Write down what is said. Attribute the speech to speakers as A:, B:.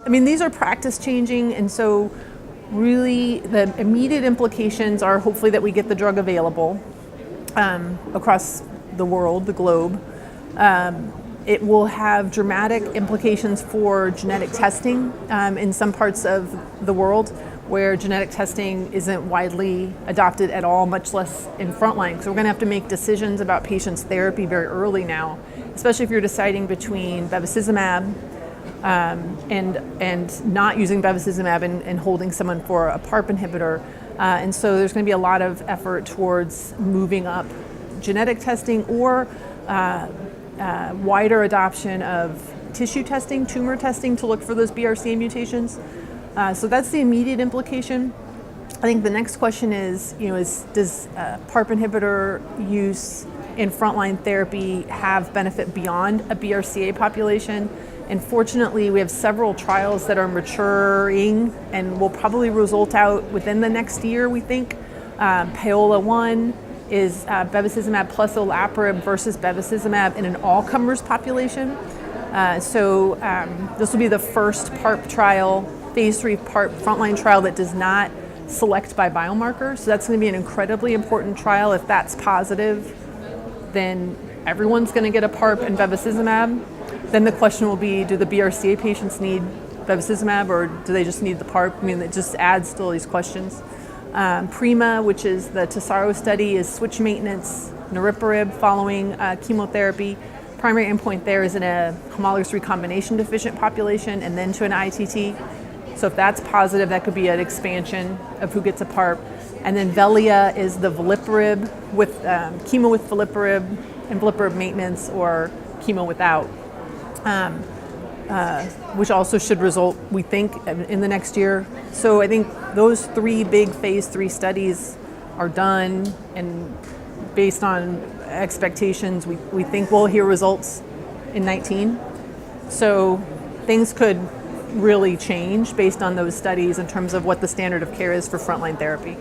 A: I mean, these are practice changing, and so really the immediate implications are hopefully that we get the drug available across the world, the globe. It will have dramatic implications for genetic testing in some parts of the world where genetic testing isn't widely adopted at all, much less in frontline. So we're going to have to make decisions about patients' therapy very early now, especially if you're deciding between bevacizumab and not using bevacizumab and holding someone for a PARP inhibitor. And so there's going to be a lot of effort towards moving up genetic testing or wider adoption of tissue testing, tumor testing to look for those BRCA mutations. So that's the immediate implication. I think the next question is, does PARP inhibitor use in frontline therapy have benefit beyond a BRCA population? And fortunately, we have several trials that are maturing and will probably result out within the next year, we think. PAOLA-1 is bevacizumab plus Olaparib versus bevacizumab in an all-comers population. So this will be the first PARP trial, phase 3 PARP frontline trial that does not select by biomarker. So that's going to be an incredibly important trial. If that's positive, then everyone's going to get a PARP and bevacizumab. Then the question will be, do the BRCA patients need bevacizumab or do they just need the PARP? I mean, it just adds to all these questions. PRIMA, which is the Tesaro study, is switch maintenance, niraparib following chemotherapy. Primary endpoint there is in a homologous recombination deficient population and then to an ITT. So if that's positive, that could be an expansion of who gets a PARP. And then VELIA is the veliparib with chemo with veliparib and veliparib maintenance or chemo without, which also should result, we think, in the next year. So I think those 3 big phase 3 studies are done, and based on expectations, we think we'll hear results in 19. So things could really change based on those studies in terms of what the standard of care is for frontline therapy.